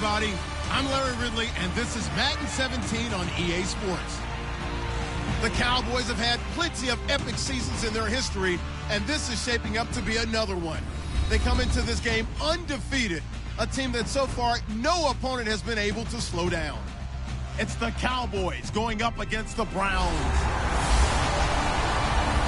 everybody. I'm Larry Ridley, and this is Madden 17 on EA Sports. The Cowboys have had plenty of epic seasons in their history, and this is shaping up to be another one. They come into this game undefeated, a team that so far no opponent has been able to slow down. It's the Cowboys going up against the Browns.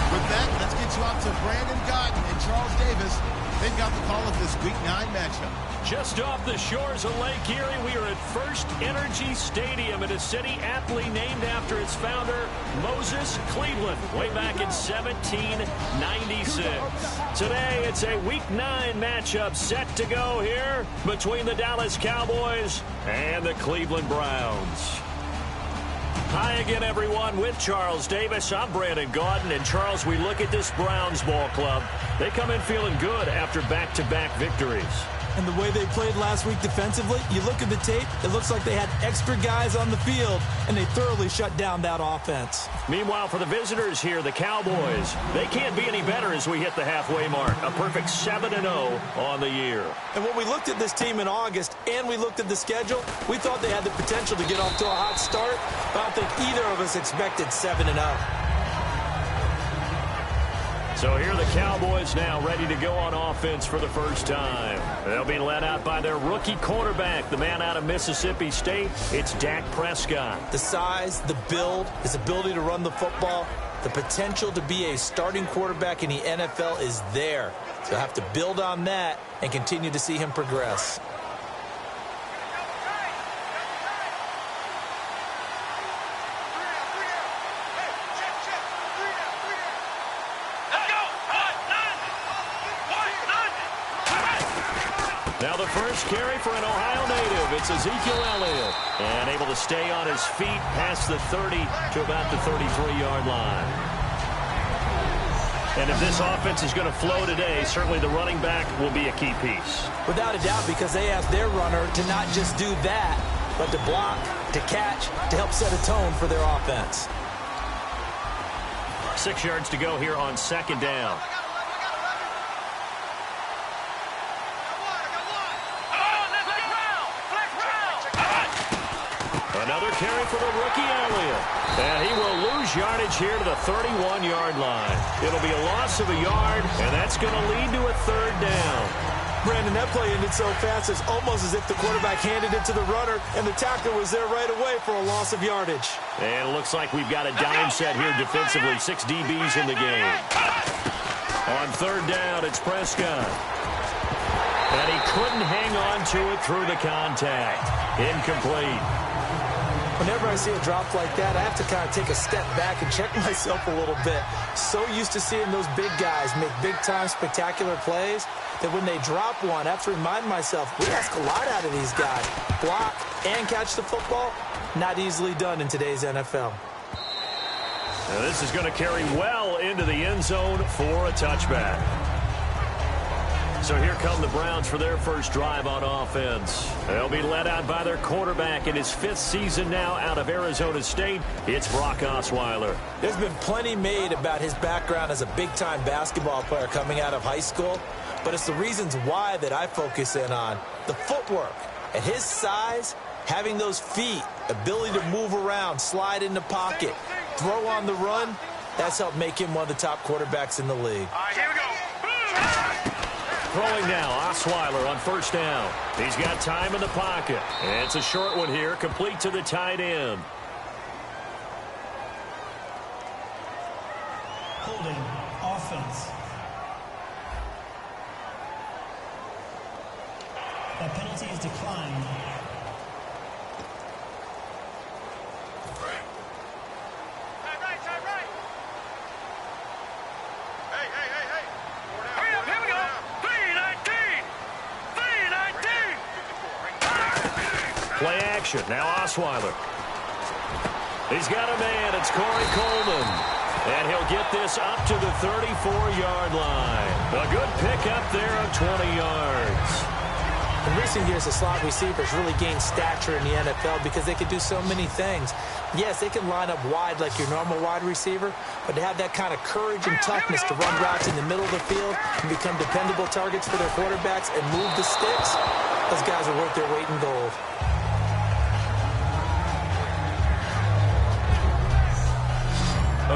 With that, let's get you out to Brandon Godden and Charles Davis. They've got the call of this Week 9 matchup. Just off the shores of Lake Erie, we are at First Energy Stadium in a city aptly named after its founder, Moses Cleveland, way back in 1796. Today, it's a Week 9 matchup set to go here between the Dallas Cowboys and the Cleveland Browns. Hi again, everyone, with Charles Davis. I'm Brandon Gaudin. And, Charles, we look at this Browns ball club. They come in feeling good after back-to-back victories. And the way they played last week defensively, you look at the tape, it looks like they had extra guys on the field, and they thoroughly shut down that offense. Meanwhile, for the visitors here, the Cowboys, they can't be any better as we hit the halfway mark. A perfect 7-0 on the year. And when we looked at this team in August and we looked at the schedule, we thought they had the potential to get off to a hot start, but I don't think either of us expected 7-0. So here are the Cowboys now ready to go on offense for the first time. They'll be led out by their rookie quarterback, the man out of Mississippi State. It's Dak Prescott. The size, the build, his ability to run the football, the potential to be a starting quarterback in the NFL is there. They'll have to build on that and continue to see him progress. Now the first carry for an Ohio native. It's Ezekiel Elliott. And able to stay on his feet past the 30 to about the 33-yard line. And if this offense is going to flow today, certainly the running back will be a key piece. Without a doubt, because they ask their runner to not just do that, but to block, to catch, to help set a tone for their offense. 6 yards to go here on second down. Another carry for the rookie Elliott. And he will lose yardage here to the 31-yard line. It'll be a loss of a yard, and that's going to lead to a third down. Brandon, that play ended so fast, it's almost as if the quarterback handed it to the runner, and the tackler was there right away for a loss of yardage. And it looks like we've got a dime set here defensively. 6 DBs in the game. On third down, it's Prescott. And he couldn't hang on to it through the contact. Incomplete. Whenever I see a drop like that, I have to kind of take a step back and check myself a little bit. So used to seeing those big guys make big-time spectacular plays that when they drop one, I have to remind myself, we ask a lot out of these guys. Block and catch the football, not easily done in today's NFL. Now this is going to carry well into the end zone for a touchback. So here come the Browns for their first drive on offense. They'll be led out by their quarterback in his 5th season now out of Arizona State. It's Brock Osweiler. There's been plenty made about his background as a big-time basketball player coming out of high school, but it's the reasons why that I focus in on. The footwork. At his size, having those feet, ability to move around, slide in the pocket, throw on the run, that's helped make him one of the top quarterbacks in the league. All right, here we go. Throwing now, Osweiler on first down. He's got time in the pocket. And it's a short one here, complete to the tight end. Holding offense. That penalty is declined. Play action. Now Osweiler. He's got a man. It's Corey Coleman. And he'll get this up to the 34-yard line. A good pickup there of 20 yards. In recent years, the slot receivers really gained stature in the NFL because they can do so many things. Yes, they can line up wide like your normal wide receiver, but to have that kind of courage and toughness to run routes in the middle of the field and become dependable targets for their quarterbacks and move the sticks, those guys are worth their weight in gold.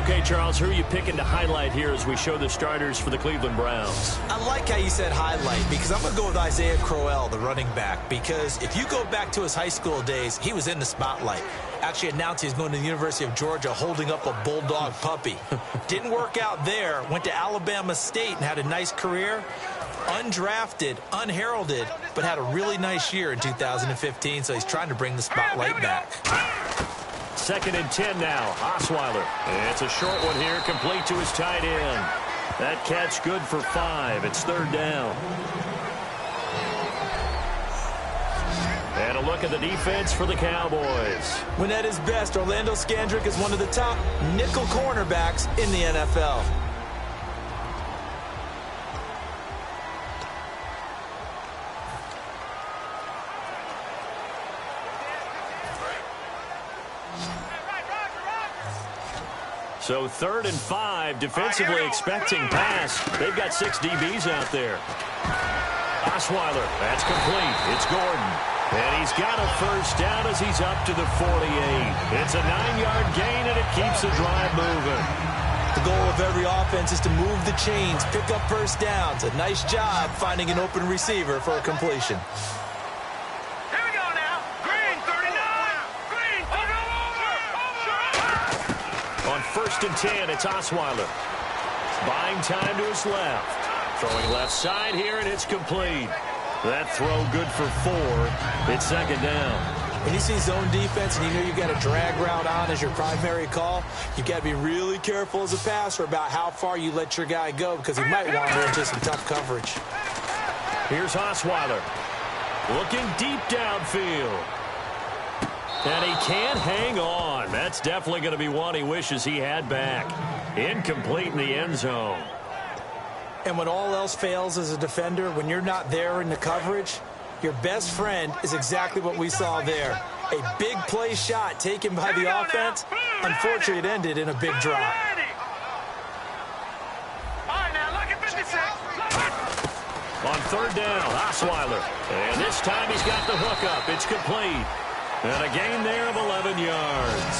Okay, Charles, who are you picking to highlight here as we show the starters for the Cleveland Browns? I like how you said highlight because I'm going to go with Isaiah Crowell, the running back, because if you go back to his high school days, he was in the spotlight. Actually announced he's going to the University of Georgia holding up a bulldog puppy. Didn't work out there. Went to Alabama State and had a nice career. Undrafted, unheralded, but had a really nice year in 2015, so he's trying to bring the spotlight back. 2nd and 10 now. Osweiler. It's a short one here, complete to his tight end. That catch good for 5. It's 3rd down. And a look at the defense for the Cowboys. When at his best, Orlando Scandrick is one of the top nickel cornerbacks in the NFL. So 3rd and 5, defensively expecting pass. They've got 6 DBs out there. Osweiler, that's complete. It's Gordon. And he's got a 1st down as he's up to the 48. It's a 9-yard gain, and it keeps the drive moving. The goal of every offense is to move the chains, pick up 1st downs. A nice job finding an open receiver for a completion. On 1st and 10, it's Osweiler. Buying time to his left. Throwing left side here, and it's complete. That throw good for 4. It's 2nd down. When you see zone defense and you know you've got a drag route on as your primary call, you've got to be really careful as a passer about how far you let your guy go because he might wander into some tough coverage. Here's Osweiler. Looking deep downfield. And he can't hang on. That's definitely going to be one he wishes he had back. Incomplete in the end zone. And when all else fails as a defender, when you're not there in the coverage, your best friend is exactly what we saw there. A big play shot taken by the offense. Unfortunately, it ended in a big drop. On 3rd down, Osweiler. And this time he's got the hook up. It's complete. And a gain there of 11 yards.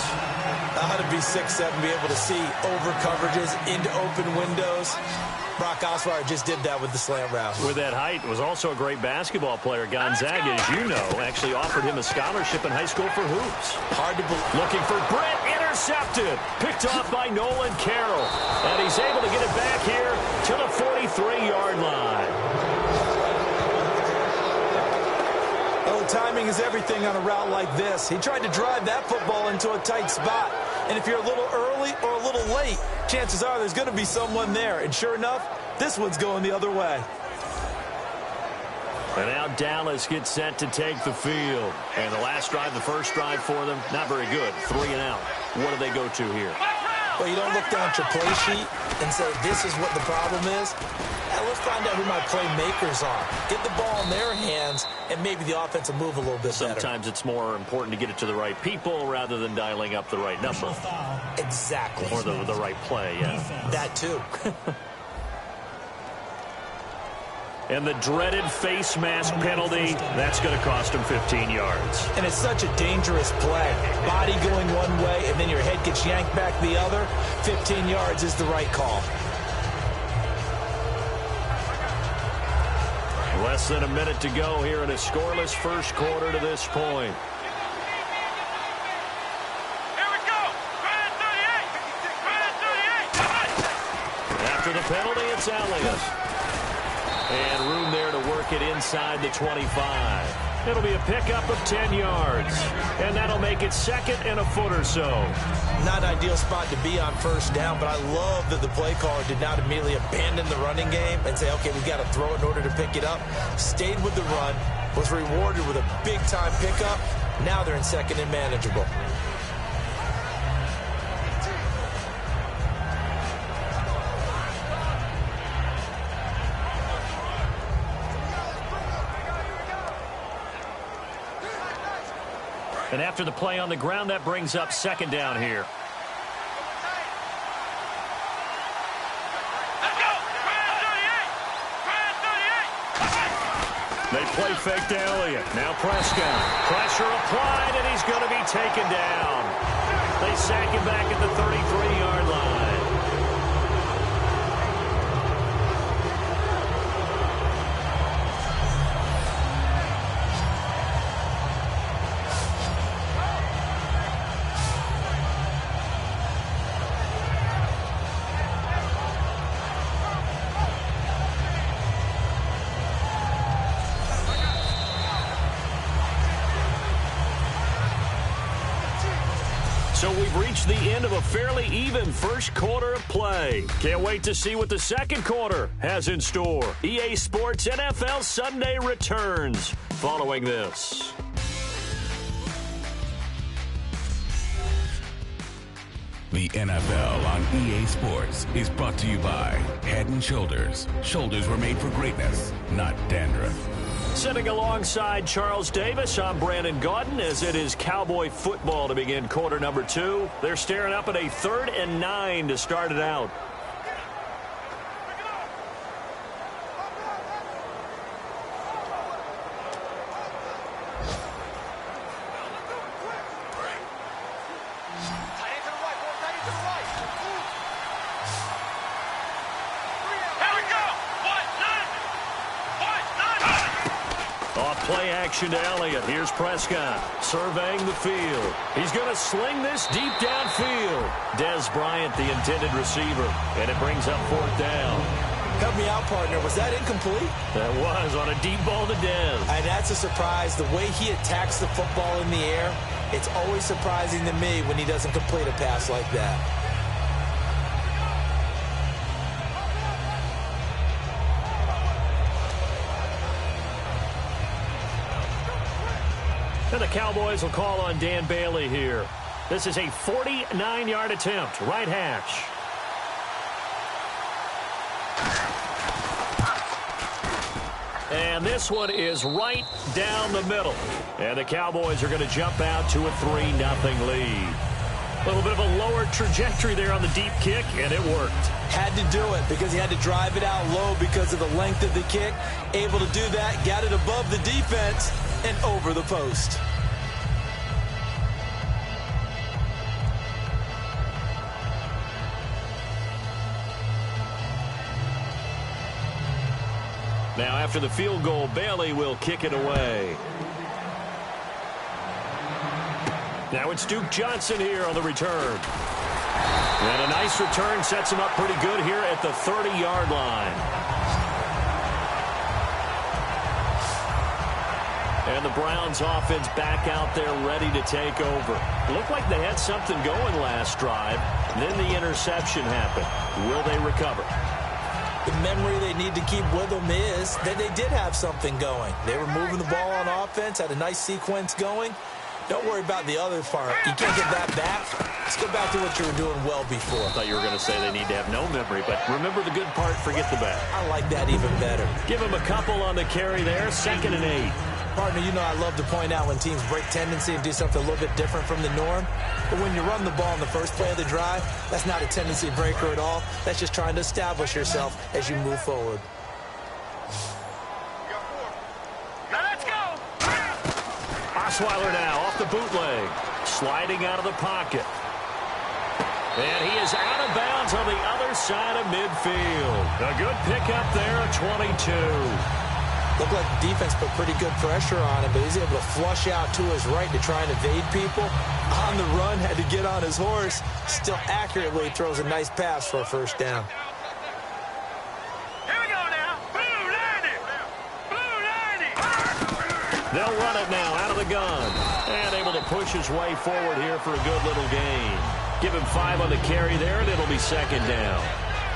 How to be 6'7", be able to see over coverages into open windows. Brock Osweiler just did that with the slant route. With that height, was also a great basketball player. Gonzaga, as you know, actually offered him a scholarship in high school for hoops. Hard to believe. Looking for Brett, intercepted. Picked off by Nolan Carroll. And he's able to get it back here to the 43-yard line. Timing is everything on a route like this. He tried to drive that football into a tight spot. And if you're a little early or a little late, chances are there's going to be someone there. And sure enough, this one's going the other way. And now Dallas gets set to take the field. And the last drive, the first drive for them, not very good. 3 and out. What do they go to here? Well, you don't look down at your play sheet and say, this is what the problem is. Now, let's find out who my playmakers are. Get the ball in their hands, and maybe the offense will move a little bit better. Sometimes it's more important to get it to the right people rather than dialing up the right number. Exactly. Or the right play, yeah. That, too. And the dreaded face mask penalty, that's going to cost him 15 yards. And it's such a dangerous play. Body going one way, and then your head gets yanked back the other. 15 yards is the right call. Less than a minute to go here in a scoreless first quarter to this point. Here we go. After the penalty, it's Elliott. And room there to work it inside the 25. It'll be a pickup of 10 yards. And that'll make it 2nd and a foot or so. Not an ideal spot to be on first down, but I love that the play caller did not immediately abandon the running game and say, okay, we've got to throw it in order to pick it up. Stayed with the run, was rewarded with a big-time pickup. Now they're in 2nd and manageable. And after the play on the ground, that brings up second down here. They play fake to Elliott. Now Prescott. Pressure applied, and he's going to be taken down. They sack him back at the 33-yard line. So we've reached the end of a fairly even first quarter of play. Can't wait to see what the second quarter has in store. EA Sports NFL Sunday returns following this. The NFL on EA Sports is brought to you by Head & Shoulders. Shoulders were made for greatness, not dandruff. Sitting alongside Charles Davis, I'm Brandon Gaudin as it is Cowboy football to begin quarter number 2. They're staring up at a 3rd and 9 to start it out. Play action to Elliott. Here's Prescott surveying the field. He's going to sling this deep downfield. Dez Bryant, the intended receiver, and it brings up 4th down. Help me out, partner. Was that incomplete? That was on a deep ball to Dez. And that's a surprise. The way he attacks the football in the air, it's always surprising to me when he doesn't complete a pass like that. And the Cowboys will call on Dan Bailey here. This is a 49-yard attempt, right hash. And this one is right down the middle. And the Cowboys are going to jump out to a 3-0 lead. A little bit of a lower trajectory there on the deep kick, and it worked. Had to do it because he had to drive it out low because of the length of the kick. Able to do that, got it above the defense and over the post. Now, after the field goal, Bailey will kick it away. Now it's Duke Johnson here on the return. And a nice return sets him up pretty good here at the 30-yard line. And the Browns offense back out there ready to take over. Looked like they had something going last drive. Then the interception happened. Will they recover? The memory they need to keep with them is that they did have something going. They were moving the ball on offense, had a nice sequence going. Don't worry about the other part. You can't get that back. Let's go back to what you were doing well before. I thought you were going to say they need to have no memory, but remember the good part, forget the bad. I like that even better. Give him a couple on the carry there, 2nd and 8. Partner, you know I love to point out when teams break tendency and do something a little bit different from the norm. But when you run the ball in the first play of the drive, that's not a tendency breaker at all. That's just trying to establish yourself as you move forward. Now let's go! Osweiler now off the bootleg. Sliding out of the pocket. And he is out of bounds on the other side of midfield. A good pickup there at 22. Looked like the defense put pretty good pressure on him, but he's able to flush out to his right to try and evade people. On the run, had to get on his horse. Still accurately throws a nice pass for a 1st down. Here we go now. Blue 90. Blue 90. They'll run it now out of the gun. And able to push his way forward here for a good little gain. Give him 5 on the carry there, and it'll be 2nd down.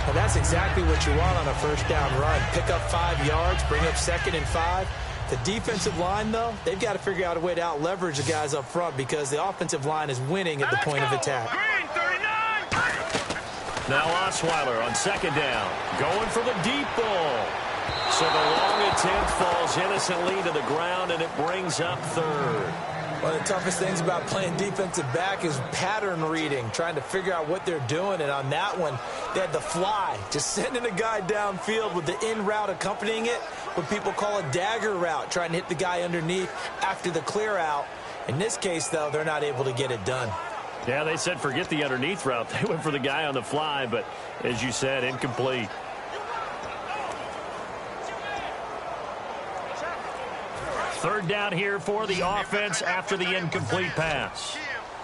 Well, that's exactly what you want on a 1st down run. Pick up 5 yards, bring up 2nd and 5. The defensive line, though, they've got to figure out a way to out-leverage the guys up front because the offensive line is winning at the point of attack. Now Osweiler on 2nd down, going for the deep ball. So the long attempt falls innocently to the ground, and it brings up 3rd. One of the toughest things about playing defensive back is pattern reading, trying to figure out what they're doing. And on that one, they had the fly, just sending a guy downfield with the in route accompanying it, what people call a dagger route, trying to hit the guy underneath after the clear out. In this case, though, they're not able to get it done. Yeah, they said forget the underneath route. They went for the guy on the fly, but as you said, incomplete. Third down here for the offense after the incomplete pass.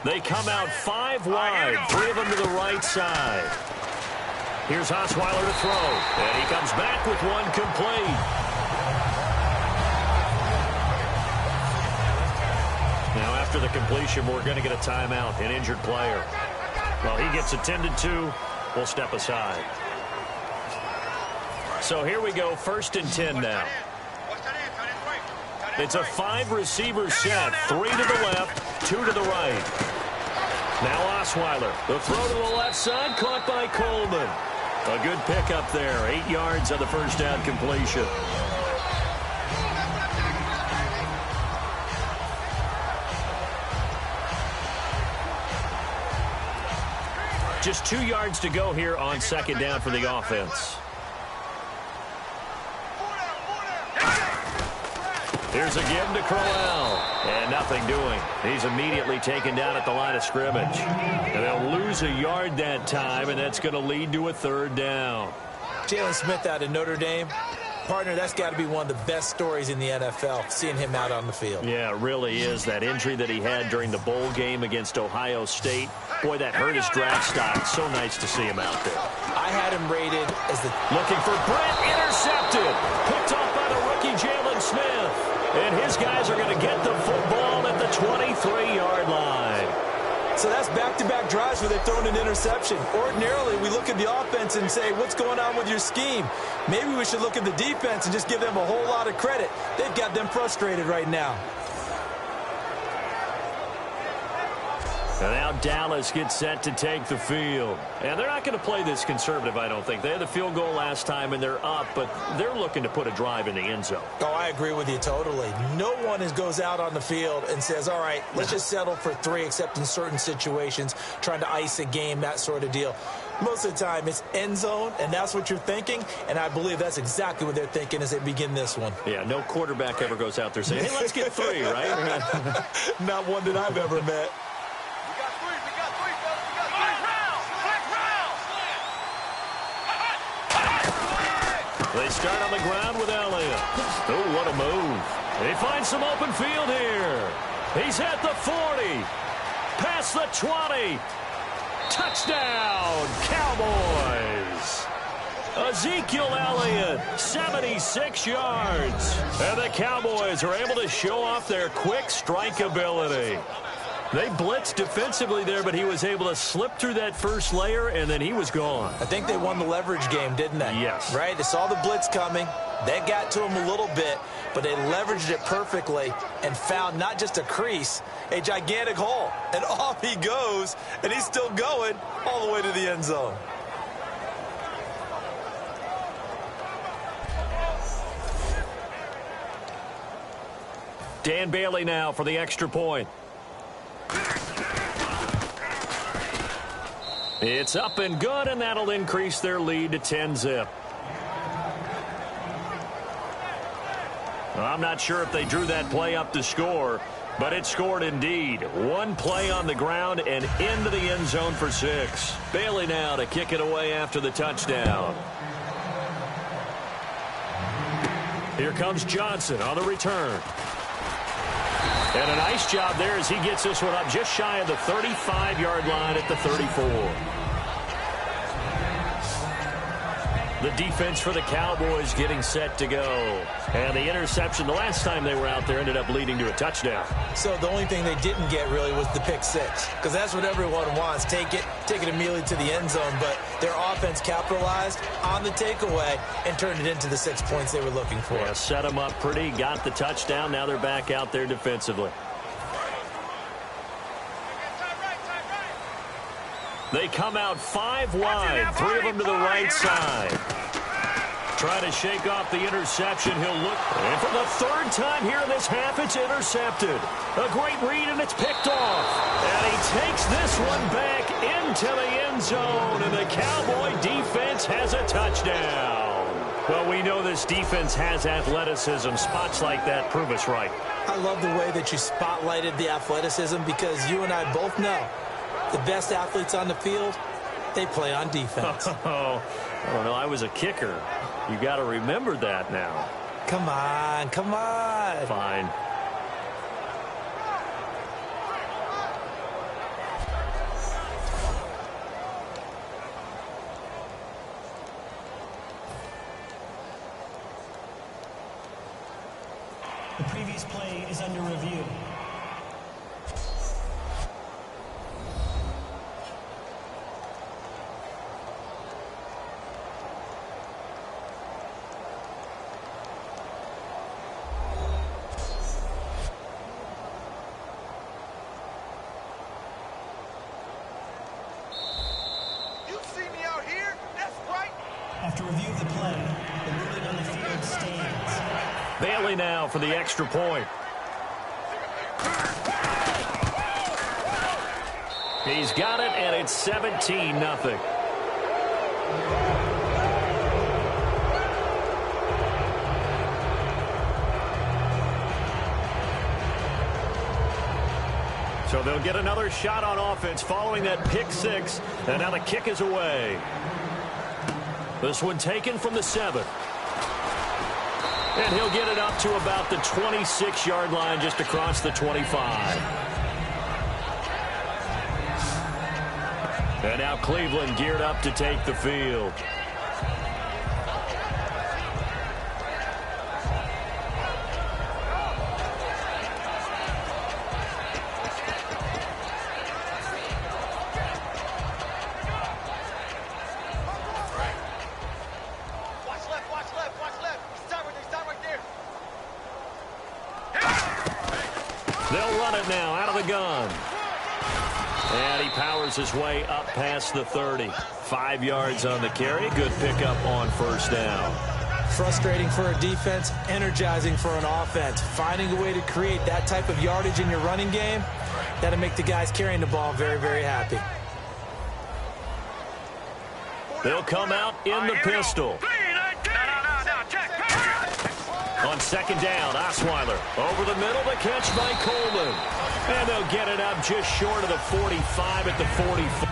They come out 5 wide, 3 of them to the right side. Here's Osweiler to throw, and he comes back with one complete. Now after the completion, we're going to get a timeout, an injured player. Well, he gets attended to. We'll step aside. So here we go, 1st and 10 now. It's a 5-receiver set, 3 to the left, 2 to the right. Now Osweiler, the throw to the left side, caught by Coleman. A good pickup there, 8 yards on the first down completion. Just 2 yards to go here on 2nd down for the offense. Here's a give to Crowell, and nothing doing. He's immediately taken down at the line of scrimmage. And they'll lose a yard that time, and that's going to lead to a 3rd down. Jalen Smith out of Notre Dame. Partner, that's got to be one of the best stories in the NFL, seeing him out on the field. Yeah, it really is. That injury that he had during the bowl game against Ohio State, boy, that hurt his draft stock. So nice to see him out there. I had him rated as the... Looking for Brent, intercepted. Picked off by the rookie Jalen Smith. And his guys are going to get the football at the 23-yard line. So that's back-to-back drives where they've thrown an interception. Ordinarily, we look at the offense and say, what's going on with your scheme? Maybe we should look at the defense and just give them a whole lot of credit. They've got them frustrated right now. And now Dallas gets set to take the field. And they're not going to play this conservative, I don't think. They had the field goal last time, and they're up, but they're looking to put a drive in the end zone. Oh, I agree with you totally. No one goes out on the field and says, all right, let's just settle for 3, except in certain situations, trying to ice a game, that sort of deal. Most of the time, it's end zone, and that's what you're thinking, and I believe that's exactly what they're thinking as they begin this one. Yeah, no quarterback ever goes out there saying, hey, let's get 3, right? Not one that I've ever met. They start on the ground with Elliott. Oh, what a move. They find some open field here. He's at the 40. Past the 20. Touchdown, Cowboys. Ezekiel Elliott, 76 yards. And the Cowboys are able to show off their quick strike ability. They blitzed defensively there, but he was able to slip through that first layer, and then he was gone. I think they won the leverage game, didn't they? Yes. Right? They saw the blitz coming. That got to him a little bit, but they leveraged it perfectly and found not just a crease, a gigantic hole. And off he goes, and he's still going all the way to the end zone. Dan Bailey now for the extra point. It's up and good, and that'll increase their lead to 10-zip. I'm not sure if they drew that play up to score, but it scored indeed. One play on the ground and into the end zone for 6. Bailey now to kick it away after the touchdown. Here comes Johnson on the return. And a nice job there as he gets this one up just shy of the 35-yard line at the 34. The defense for the Cowboys getting set to go. And the interception the last time they were out there ended up leading to a touchdown. So the only thing they didn't get really was the pick 6. Because that's what everyone wants. Take it immediately to the end zone. But their offense capitalized on the takeaway and turned it into the 6 points they were looking for. Yeah, set them up pretty, got the touchdown. Now they're back out there defensively. They come out 5 wide, 3 of them to the right side. Trying to shake off the interception. He'll look. And for the third time here in this half, it's intercepted. A great read, and it's picked off. And he takes this one back into the end zone. And the Cowboy defense has a touchdown. Well, we know this defense has athleticism. Spots like that prove us right. I love the way that you spotlighted the athleticism because you and I both know the best athletes on the field, they play on defense. Oh, I don't know. I was a kicker. You got to remember that now. Come on, come on. Fine. The previous play is under review. You see me out here? That's right. After review of the play, the ruling on the field stands. Bailey now for the extra point. He's got it, and it's 17-0. So they'll get another shot on offense following that pick six, and now the kick is away. This one taken from the 7. And he'll get it up to about the 26-yard line, just across the 25. And now Cleveland geared up to take the field. They'll run it now out of the gun. And he powers his way up past the 30. 5 yards on the carry. Good pickup on first down. Frustrating for a defense, energizing for an offense. Finding a way to create that type of yardage in your running game, that'll make the guys carrying the ball very, very happy. They'll come out in the pistol. On second down, Osweiler over the middle, the catch by Coleman. And they'll get it up just short of the 45 at the 44.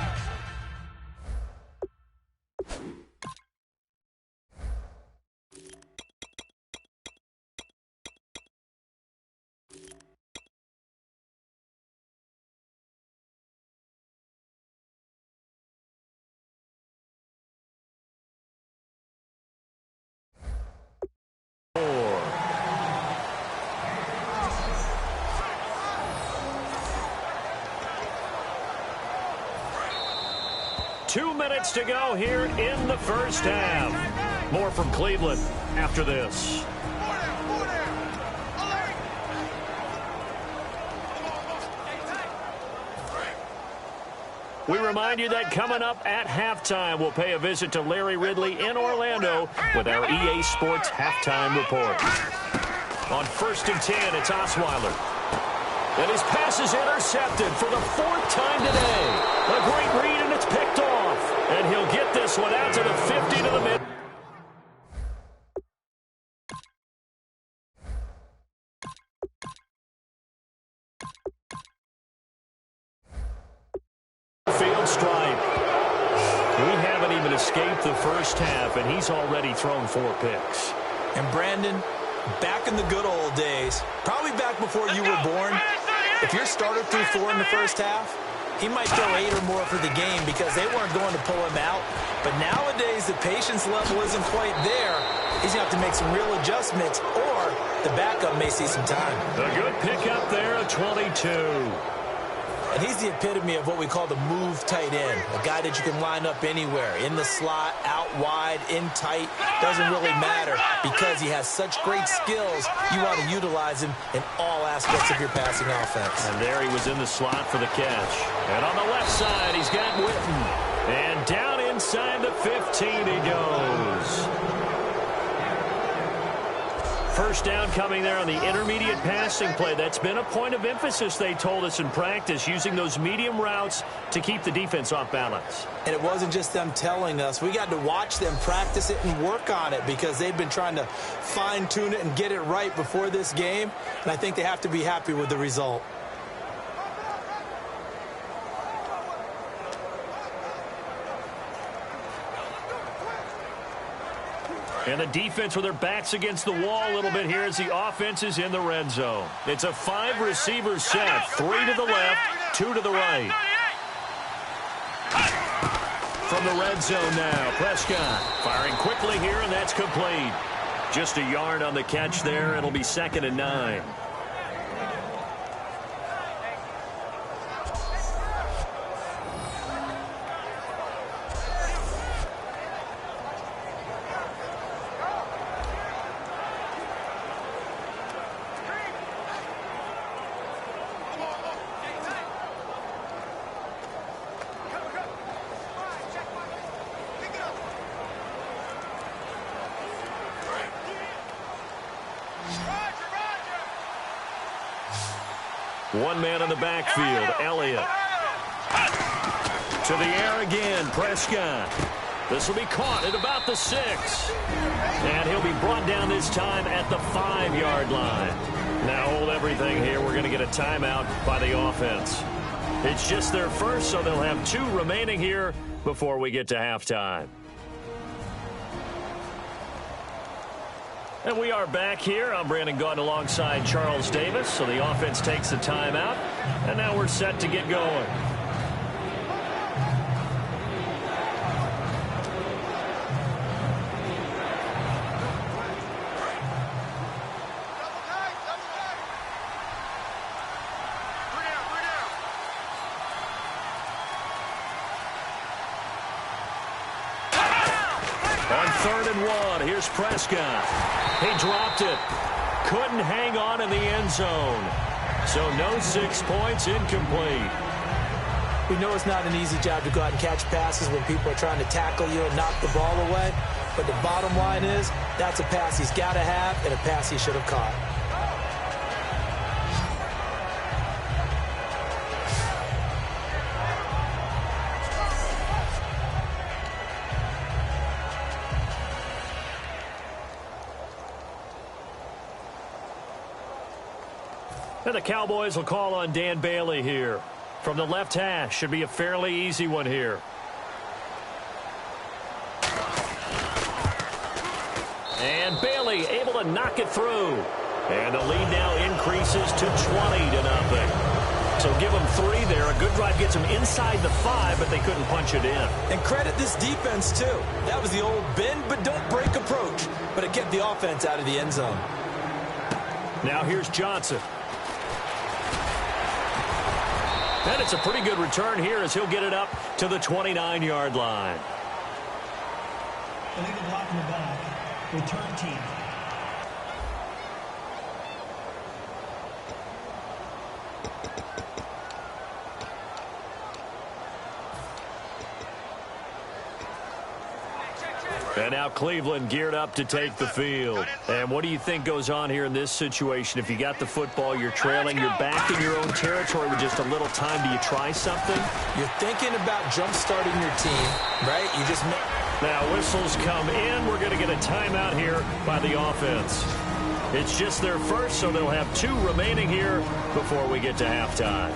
Two minutes to go here in the first half. More from Cleveland after this. We remind you that coming up at halftime, we'll pay a visit to Larry Ridley in Orlando with our EA Sports Halftime Report. On 1st and 10, it's Osweiler. And his pass is intercepted for the 4th time today. A great read, and it's picked off. And he'll get this one out to the 50 to the mid. Field stripe. We haven't even escaped the first half, and he's already thrown 4 picks. And Brandon, back in the good old days, probably back before you were born, if your starter threw 4 in the first half, he might throw 8 or more for the game because they weren't going to pull him out. But nowadays, the patience level isn't quite there. He's going to have to make some real adjustments, or the backup may see some time. A good pickup there, a 22. And he's the epitome of what we call the move tight end, a guy that you can line up anywhere, in the slot, out wide, in tight, doesn't really matter because he has such great skills. You want to utilize him in all aspects of your passing offense. And there he was in the slot for the catch. And on the left side, he's got Witten. And down inside the 15 he goes. First down coming there on the intermediate passing play. That's been a point of emphasis, they told us in practice, using those medium routes to keep the defense off balance. And it wasn't just them telling us. We got to watch them practice it and work on it because they've been trying to fine-tune it and get it right before this game. And I think they have to be happy with the result. And the defense with their backs against the wall a little bit here as the offense is in the red zone. It's a 5-receiver set. 3 to the left, 2 to the right. From the red zone now, Prescott firing quickly here, and that's complete. Just a yard on the catch there. It'll be 2nd and 9. One man in the backfield, Elliott. To the air again, Prescott. This will be caught at about the 6. And he'll be brought down this time at the 5-yard line. Now hold everything here. We're going to get a timeout by the offense. It's just their first, so they'll have 2 remaining here before we get to halftime. And we are back here. I'm Brandon Gaudin alongside Charles Davis. So the offense takes the timeout. And now we're set to get going. On 3rd and 1, here's Prescott. He dropped it. Couldn't hang on in the end zone. So no 6 points, incomplete. We know it's not an easy job to go out and catch passes when people are trying to tackle you and knock the ball away. But the bottom line is, that's a pass he's got to have and a pass he should have caught. And the Cowboys will call on Dan Bailey here. From the left hash, should be a fairly easy one here. And Bailey able to knock it through. And the lead now increases to 20-0. So give them 3 there. A good drive gets them inside the 5, but they couldn't punch it in. And credit this defense, too. That was the old bend but don't break approach. But it kept the offense out of the end zone. Now here's Johnson. And it's a pretty good return here as he'll get it up to the 29-yard line. Illegal block in the back. Return team. And now Cleveland geared up to take the field. And what do you think goes on here in this situation? If you got the football, you're trailing, you're back in your own territory with just a little time. Do you try something? You're thinking about jump-starting your team, right? You just... Now whistles come in. We're going to get a timeout here by the offense. It's just their first, so they'll have 2 remaining here before we get to halftime.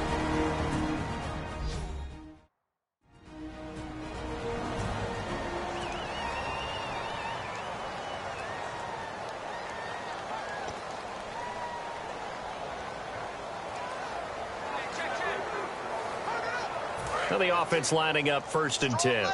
Now the offense lining up 1st and 10.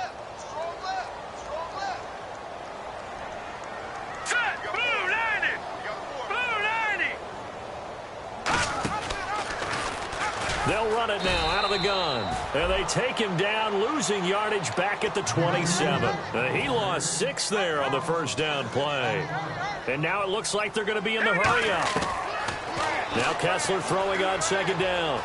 They'll run it now out of the gun. And they take him down, losing yardage back at the 27. He lost 6 there on the first down play. And now it looks like they're going to be in the hurry-up. Now Kessler throwing on 2nd down.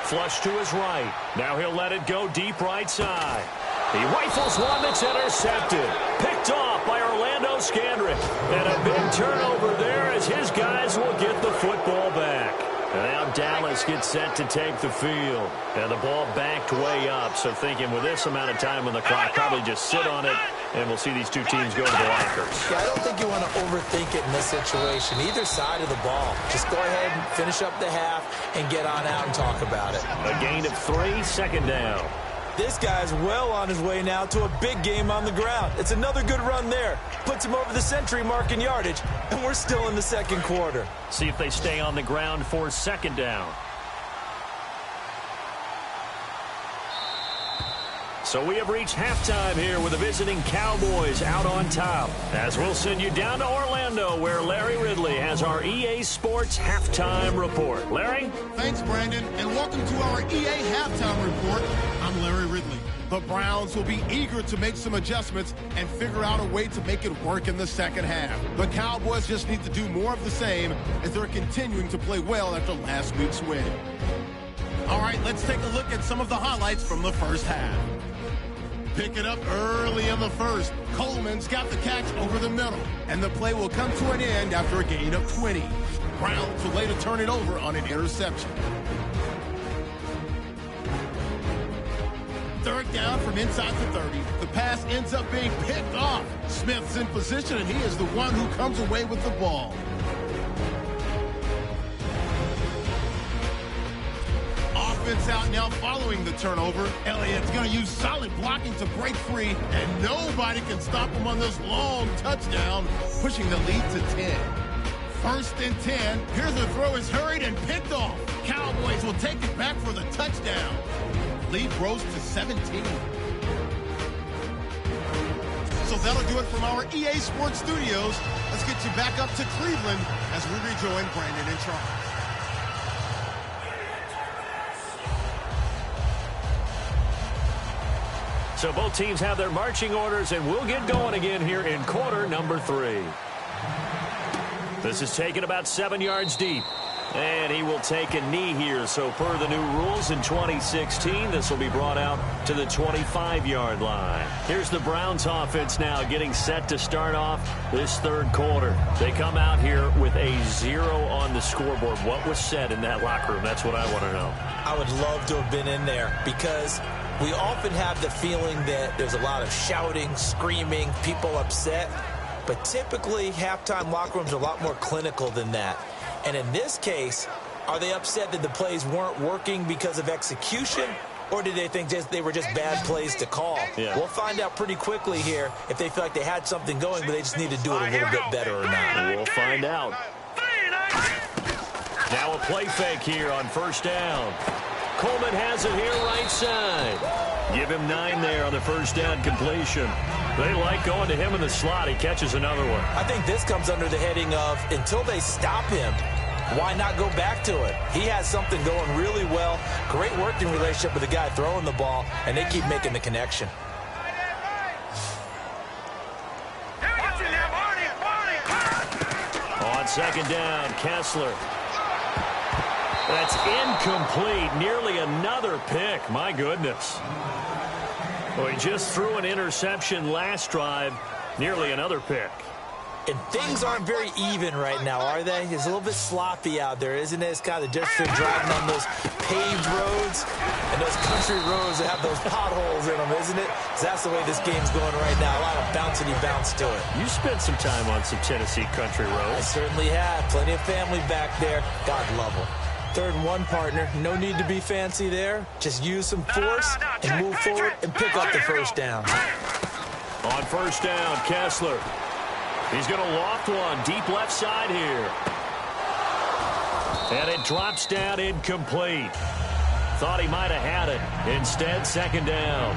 Flush to his right. Now he'll let it go deep right side. He rifles one that's intercepted. Picked off by our Orlando Scandrick. And a big turnover there as his guys will get the football back. And now Dallas gets set to take the field. And the ball backed way up. So thinking with this amount of time on the clock, probably just sit on it. And we'll see these two teams go to the lockers. Yeah, I don't think you want to overthink it in this situation. Either side of the ball. Just go ahead and finish up the half and get on out and talk about it. A gain of 3, second down. This guy's well on his way now to a big game on the ground. It's another good run there. Puts him over the century mark in yardage, and we're still in the second quarter. See if they stay on the ground for second down. So we have reached halftime here with the visiting Cowboys out on top. As we'll send you down to Orlando where Larry Ridley has our EA Sports Halftime Report. Larry? Thanks, Brandon, and welcome to our EA Halftime Report. I'm Larry Ridley. The Browns will be eager to make some adjustments and figure out a way to make it work in the second half. The Cowboys just need to do more of the same as they're continuing to play well after last week's win. All right, let's take a look at some of the highlights from the first half. Pick it up early in the first. Coleman's got the catch over the middle, and the play will come to an end after a gain of 20. Browns will later turn it over on an interception. Third down from inside the 30. The pass ends up being picked off. Smith's in position, and he is the one who comes away with the ball. Offense out now following the turnover. Elliott's going to use solid blocking to break free, and nobody can stop him on this long touchdown, pushing the lead to 10. First and 10. Here the throw is hurried and picked off. Cowboys will take it back for the touchdown. Lead grows to 17. So that'll do it from our EA Sports Studios. Let's get you back up to Cleveland as we rejoin Brandon and Charles. So both teams have their marching orders, and we'll get going again here in quarter number 3. This is taken about 7 yards deep. And he will take a knee here. So per the new rules in 2016, this will be brought out to the 25-yard line. Here's the Browns offense now getting set to start off this third quarter. They come out here with a 0 on the scoreboard. What was said in that locker room? That's what I want to know. I would love to have been in there because we often have the feeling that there's a lot of shouting, screaming, people upset. But typically, halftime locker rooms are a lot more clinical than that. And in this case, are they upset that the plays weren't working because of execution? Or did they think they were just bad plays to call? Yeah. We'll find out pretty quickly here if they feel like they had something going, but they just need to do it a little bit better or not. We'll find out. Now a play fake here on first down. Coleman has it here right side. Give him 9 there on the first down completion. They like going to him in the slot. He catches another one. I think this comes under the heading of until they stop him, why not go back to it? He has something going really well. Great working relationship with the guy throwing the ball, and they keep making the connection. On second down, Kessler. That's incomplete. Nearly another pick. My goodness. Well, he just threw an interception last drive. Nearly another pick. And things aren't very even right now, are they? It's a little bit sloppy out there, isn't it? It's kind of just for driving on those paved roads and those country roads that have those potholes in them, isn't it? 'Cause that's the way this game's going right now. A lot of bouncy bounce to it. You spent some time on some Tennessee country I roads. certainly have. Plenty of family back there. God love them. 3rd and 1, partner. No need to be fancy there. Just use some force and move forward and pick up the first down. On first down, Kessler. He's going to loft one deep left side here. And it drops down incomplete. Thought he might have had it. Instead, second down.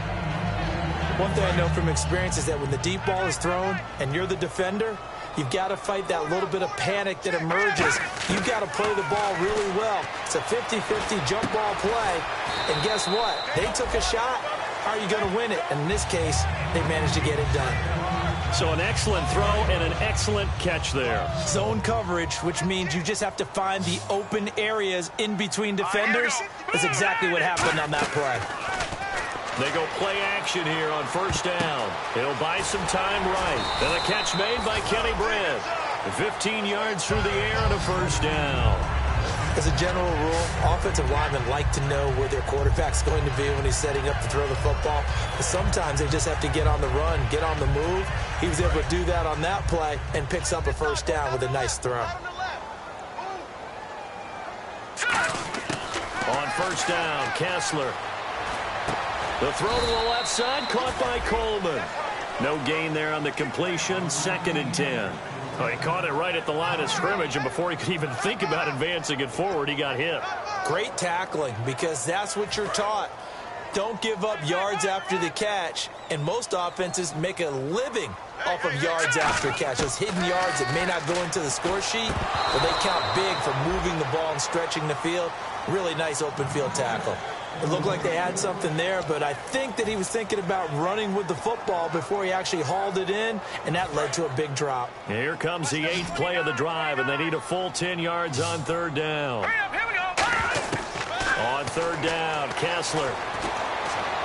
One thing I know from experience is that when the deep ball is thrown and you're the defender, you've got to fight that little bit of panic that emerges. You've got to play the ball really well. It's a 50-50 jump ball play. And guess what? They took a shot. How are you going to win it? And in this case, they managed to get it done. So an excellent throw and an excellent catch there. Zone coverage, which means you just have to find the open areas in between defenders. That's exactly what happened on that play. They go play action here on first down. He'll buy some time right. And a catch made by Kenny Britt. 15 yards through the air and a first down. As a general rule, offensive linemen like to know where their quarterback's going to be when he's setting up to throw the football. But sometimes they just have to get on the run, get on the move. He was able to do that on that play and picks up a first down with a nice throw. On first down, Kessler. The throw to the left side, caught by Coleman. No gain there on the completion, 2nd and 10. Oh, he caught it right at the line of scrimmage, and before he could even think about advancing it forward, he got hit. Great tackling, because that's what you're taught. Don't give up yards after the catch, and most offenses make a living off of yards after catch. Those hidden yards that may not go into the score sheet, but they count big for moving the ball and stretching the field. Really nice open field tackle. It looked like they had something there, but I think that he was thinking about running with the football before he actually hauled it in, and that led to a big drop. Here comes the 8th play of the drive, and they need a full 10 yards on third down. Here we go. On third down, Kessler.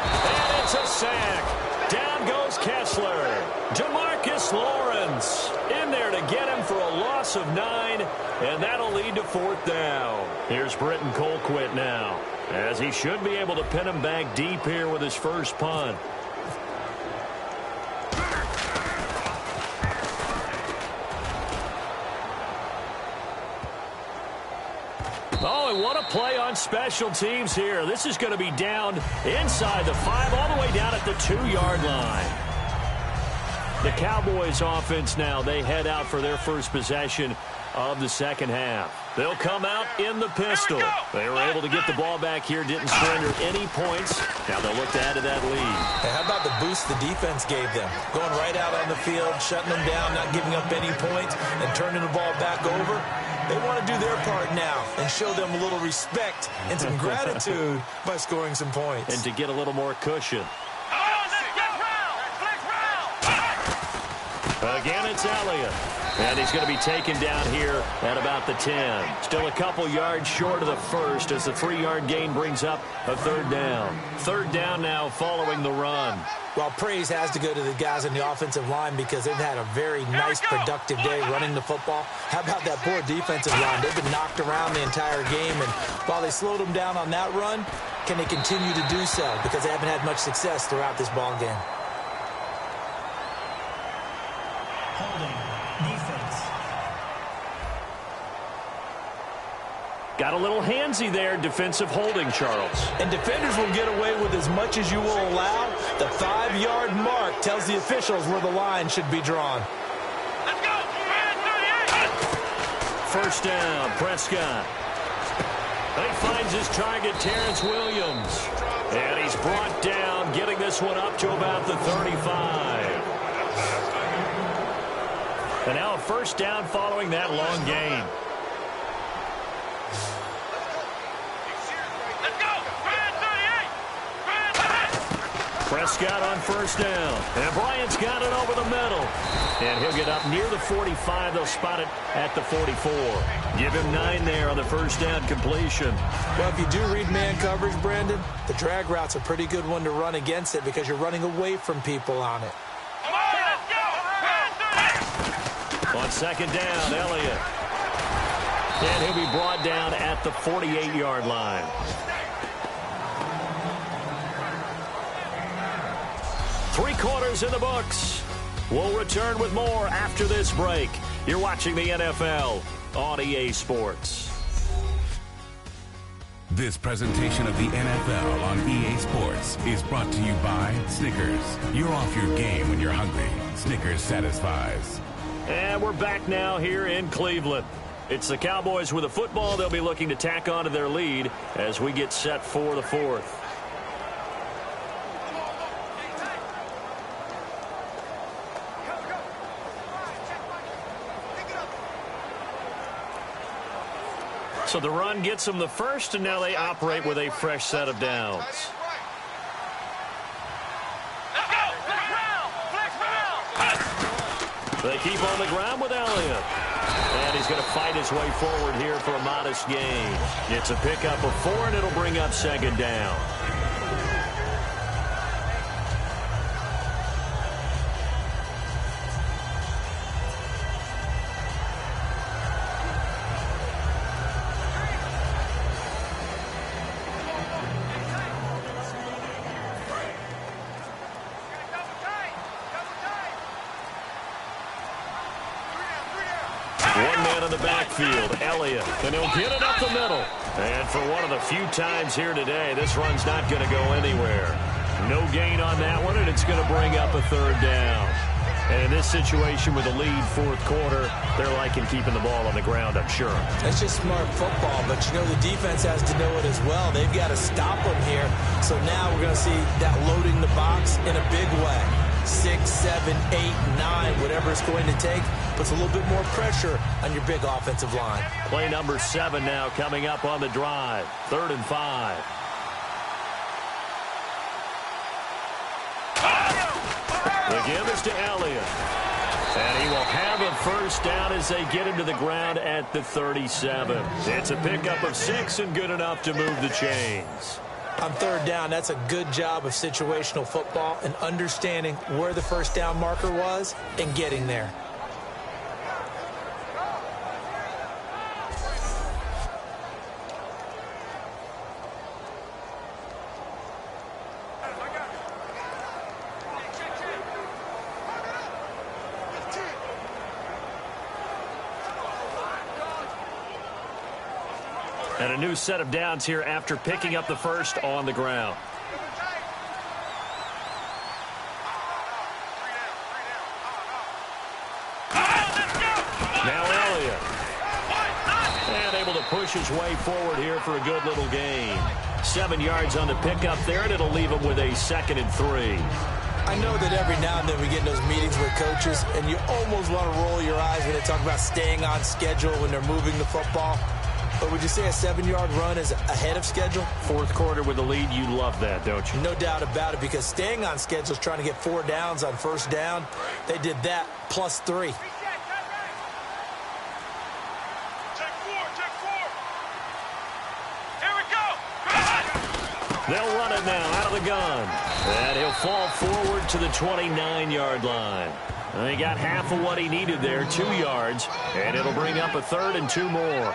And it's a sack. Down goes Kessler. Demarcus Lawrence in there to get him for a loss of 9, and that'll lead to fourth down. Here's Britton Colquitt now, as he should be able to pin him back deep here with his first punt. Oh, and what a play on special teams here. This is going to be down inside the 5, all the way down at the 2-yard line. The Cowboys offense now, they head out for their first possession of the second half. They'll come out in the pistol. They were able to get the ball back here, didn't surrender any points. Now they'll look to add to that lead. Hey, how about the boost the defense gave them? Going right out on the field, shutting them down, not giving up any points, and turning the ball back over. They want to do their part now and show them a little respect and some gratitude by scoring some points. And to get a little more cushion. Again, it's Elliott. And he's going to be taken down here at about the 10. Still a couple yards short of the first as the 3-yard gain brings up a third down. Third down now following the run. Well, praise has to go to the guys in the offensive line because they've had a very nice, productive day running the football. How about that poor defensive line? They've been knocked around the entire game, and while they slowed them down on that run, can they continue to do so? Because they haven't had much success throughout this ball game. Holding. Defense. Got a little handsy there, defensive holding, Charles. And defenders will get away with as much as you will allow. The 5-yard mark tells the officials where the line should be drawn. Let's go. First down, Prescott. He finds his target, Terrence Williams. And he's brought down, getting this one up to about the 35. And now a first down following that long gain. Prescott on first down. And Bryant's got it over the middle. And he'll get up near the 45. They'll spot it at the 44. Give him 9 there on the first down completion. Well, if you do read man coverage, Brandon, the drag route's a pretty good one to run against it because you're running away from people on it. On second down, Elliott. And he'll be brought down at the 48-yard line. Three quarters in the books. We'll return with more after this break. You're watching the NFL on EA Sports. This presentation of the NFL on EA Sports is brought to you by Snickers. You're off your game when you're hungry. Snickers satisfies. And we're back now here in Cleveland. It's the Cowboys with a football. They'll be looking to tack on to their lead as we get set for the fourth. So the run gets them the first, and now they operate with a fresh set of downs. They keep on the ground with Elliott. And he's going to fight his way forward here for a modest gain. It's a pickup of 4, and it'll bring up second down. man in the backfield, Elliott. And he'll get it up the middle. And for one of the few times here today, this run's not going to go anywhere. No gain on that one, and it's going to bring up a third down. And in this situation with a lead fourth quarter, they're liking keeping the ball on the ground, I'm sure. That's just smart football, but you know the defense has to know it as well. They've got to stop them here. So now we're going to see that loading the box in a big way. 6, 7, 8, 9, whatever it's going to take, puts a little bit more pressure on your big offensive line. Play number 7 now coming up on the drive. 3rd and 5. The give is to Elliott. And he will have a first down as they get him to the ground at the 37. It's a pickup of 6 and good enough to move the chains. On 3rd down, that's a good job of situational football and understanding where the first down marker was and getting there. And a new set of downs here after picking up the first on the ground. Now Elliott. And able to push his way forward here for a good little gain. 7 yards on the pickup there, and it'll leave him with a 2nd and 3. I know that every now and then we get in those meetings with coaches, and you almost want to roll your eyes when they talk about staying on schedule when they're moving the football. But would you say a 7-yard run is ahead of schedule? Fourth quarter with the lead, you love that, don't you? No doubt about it, because staying on schedule is trying to get 4 downs on first down. They did that plus 3. Check 4. Here we go. They'll run it now out of the gun. And he'll fall forward to the 29-yard line. And he got half of what he needed there, 2 yards. And it'll bring up a 3rd and 2 more.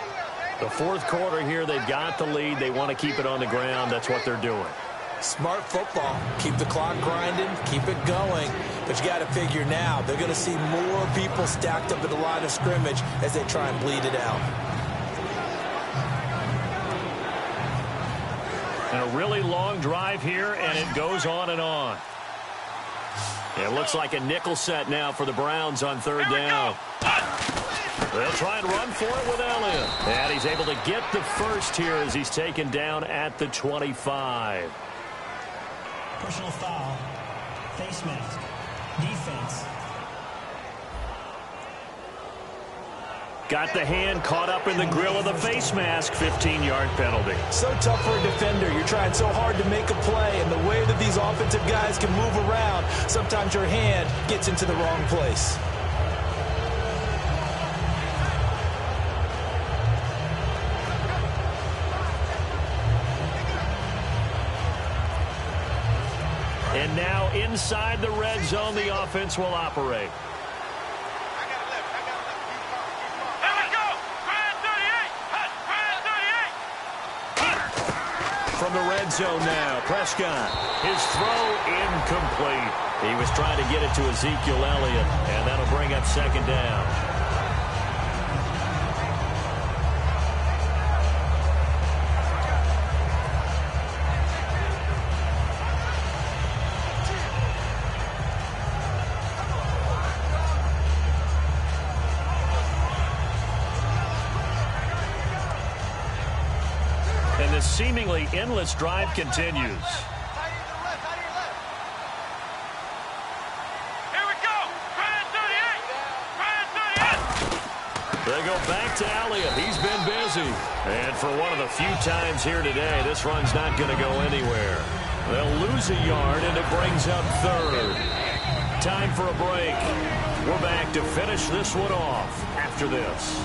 The fourth quarter here, they've got the lead. They want to keep it on the ground. That's what they're doing. Smart football. Keep the clock grinding. Keep it going. But you got to figure now, they're going to see more people stacked up at the line of scrimmage as they try and bleed it out. And a really long drive here, and it goes on and on. It looks like a nickel set now for the Browns on 3rd down. They'll try and run for it with Elliott. And he's able to get the first here as he's taken down at the 25. Personal foul. Face mask. Defense. Got the hand caught up in the grill of the face mask. 15-yard penalty. So tough for a defender. You're trying so hard to make a play, and the way that these offensive guys can move around, sometimes your hand gets into the wrong place. And now inside the red zone, the offense will operate. Here we go. From the red zone now, Prescott. His throw incomplete. He was trying to get it to Ezekiel Elliott, and that'll bring up 2nd down. And the seemingly endless drive continues. Here we go. They go back to Elliott. He's been busy. And for one of the few times here today, this run's not going to go anywhere. They'll lose a yard, and it brings up 3rd. Time for a break. We're back to finish this one off after this.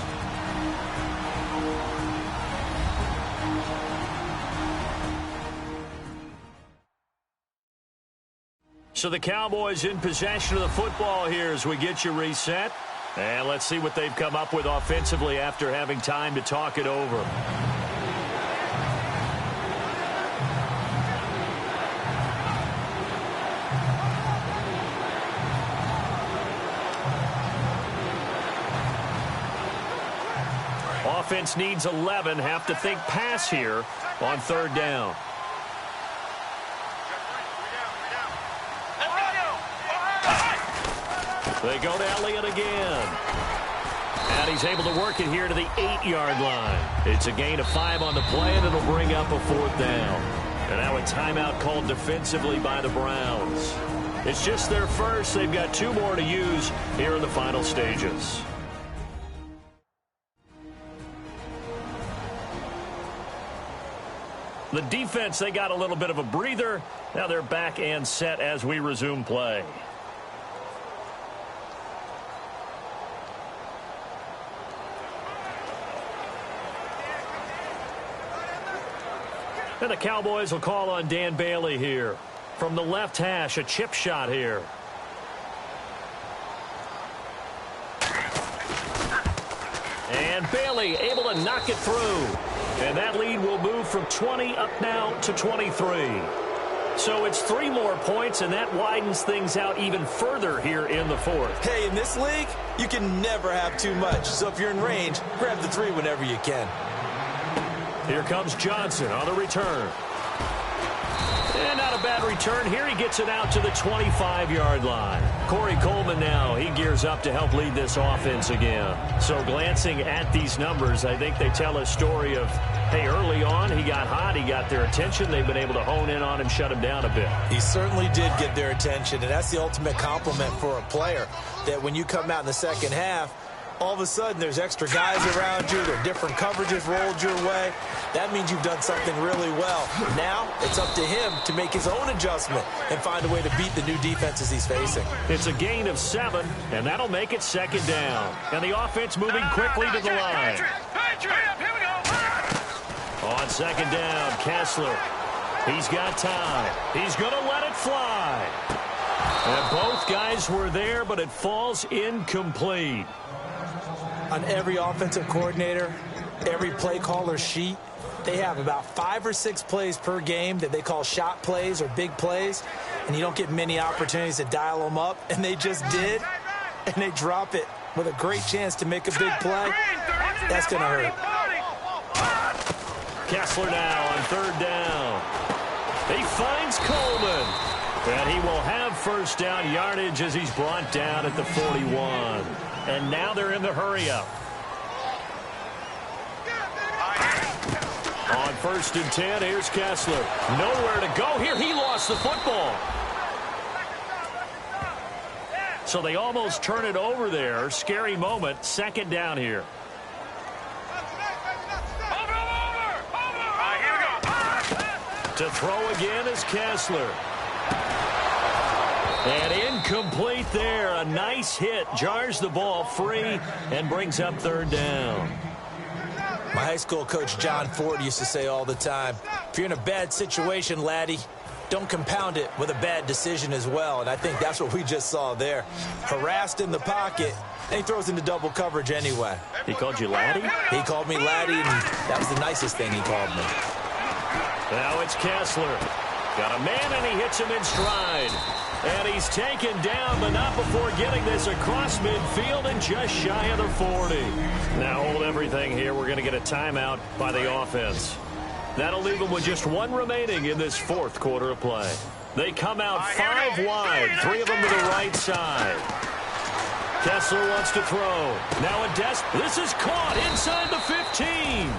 So the Cowboys in possession of the football here as we get you reset. And let's see what they've come up with offensively after having time to talk it over. offense needs 11. Have to think pass here on third down. They go to Elliott again. And he's able to work it here to the 8-yard line. It's a gain of 5 on the play, and it'll bring up a 4th down. And now a timeout called defensively by the Browns. It's just their first. They've got 2 more to use here in the final stages. The defense, they got a little bit of a breather. Now they're back and set as we resume play. And the Cowboys will call on Dan Bailey here. From the left hash, a chip shot here. And Bailey able to knock it through. And that lead will move from 20 up now to 23. So it's 3 more points, and that widens things out even further here in the 4th. Hey, in this league, you can never have too much. So if you're in range, grab the 3 whenever you can. Here comes Johnson on the return. And not a bad return. Here he gets it out to the 25-yard line. Corey Coleman now, he gears up to help lead this offense again. So glancing at these numbers, I think they tell a story of, hey, early on he got hot, he got their attention. They've been able to hone in on him, shut him down a bit. He certainly did get their attention, and that's the ultimate compliment for a player, that when you come out in the second half, all of a sudden there's extra guys around you, there are different coverages rolled your way. That means you've done something really well. Now it's up to him to make his own adjustment and find a way to beat the new defenses he's facing. It's a gain of 7, and that'll make it 2nd down. And the offense moving quickly to the line. On 2nd down, Kessler. He's got time. He's going to let it fly. And both guys were there, but it falls incomplete. On every offensive coordinator, every play caller sheet, they have about 5 or 6 plays per game that they call shot plays or big plays, and you don't get many opportunities to dial them up, and they just did, and they drop it with a great chance to make a big play. That's going to hurt. Kessler now on 3rd down. He finds Coleman, and he will have 1st down yardage as he's brought down at the 41. And now they're in the hurry-up. On 1st and 10, here's Kessler. Nowhere to go here. He lost the football. So they almost turn it over there. Scary moment. 2nd down here. To throw again is Kessler. And incomplete there. A nice hit. Jars the ball free and brings up 3rd down. My high school coach, John Ford, used to say all the time, if you're in a bad situation, laddie, don't compound it with a bad decision as well. And I think that's what we just saw there. Harassed in the pocket, and he throws into double coverage anyway. He called you laddie? He called me laddie, and that was the nicest thing he called me. Now it's Kessler. Got a man, and he hits him in stride. And he's taken down, but not before getting this across midfield and just shy of the 40. Now hold everything here. We're going to get a timeout by the offense. That'll leave them with just 1 remaining in this 4th quarter of play. They come out 5 wide, 3 of them to the right side. Kessler wants to throw. Now a this is caught inside the 15.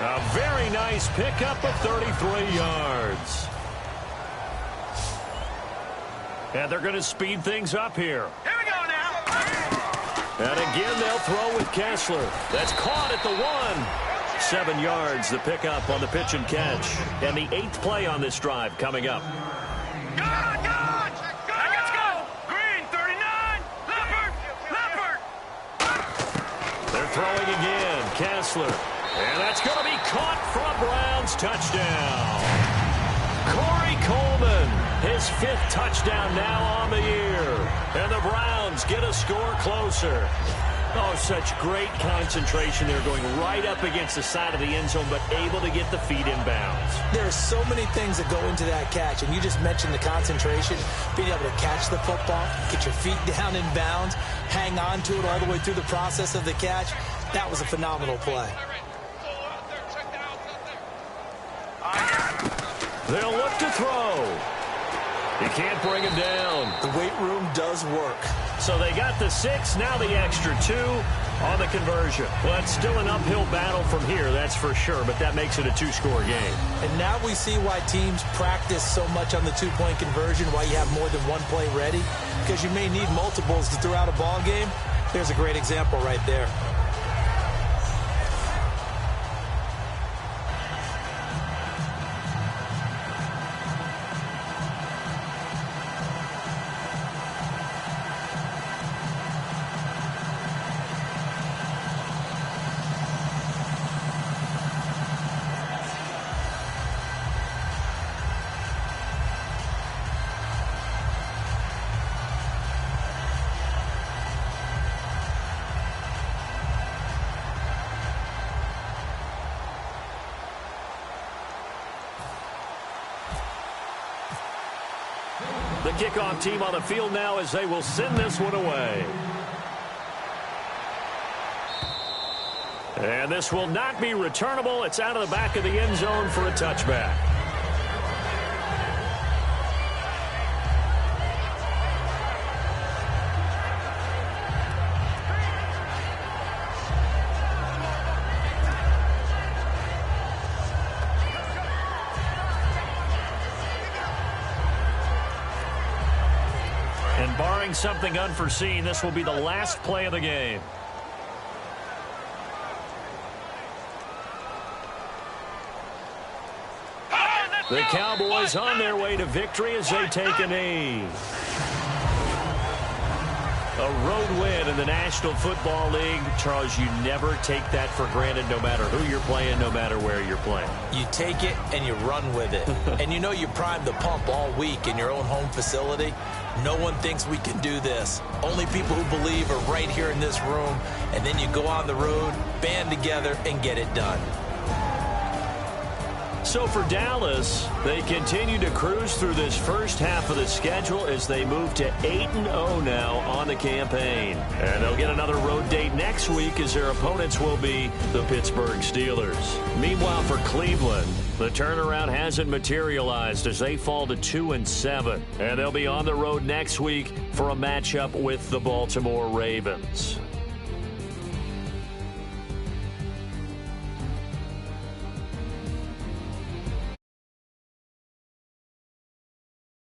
A very nice pickup of 33 yards. And they're going to speed things up here. Here we go now. And again, they'll throw with Kessler. That's caught at the 1. 7 yards, the pickup on the pitch and catch. And the 8th play on this drive coming up. God! Let's go! Green, 39. Leopard. They're throwing again. Kessler. And that's going to be caught for a Browns touchdown. Corey Coleman, his 5th touchdown now on the year. And the Browns get a score closer. Oh, such great concentration. They're going right up against the side of the end zone, but able to get the feet in bounds. There are so many things that go into that catch, and you just mentioned the concentration, being able to catch the football, get your feet down in bounds, hang on to it all the way through the process of the catch. That was a phenomenal play. They'll look to throw. He can't bring him down. The weight room does work. So they got the 6, now the extra 2 on the conversion. Well, it's still an uphill battle from here, that's for sure, but that makes it a 2-score game. And now we see why teams practice so much on the 2-point conversion, why you have more than one play ready, because you may need multiples to throw out a ball game. There's a great example right there. The kickoff team on the field now as they will send this one away. And this will not be returnable. It's out of the back of the end zone for a touchback. And barring something unforeseen, this will be the last play of the game. The Cowboys on their way to victory as they take a knee. A road win in the National Football League. Charles, you never take that for granted no matter who you're playing, no matter where you're playing. You take it and you run with it. And you know you primed the pump all week in your own home facility. No one thinks we can do this. Only people who believe are right here in this room. And then you go on the road, band together, and get it done. So for Dallas, they continue to cruise through this first half of the schedule as they move to 8-0 now on the campaign. And they'll get another road date next week as their opponents will be the Pittsburgh Steelers. Meanwhile, for Cleveland, the turnaround hasn't materialized as they fall to 2-7. And they'll be on the road next week for a matchup with the Baltimore Ravens.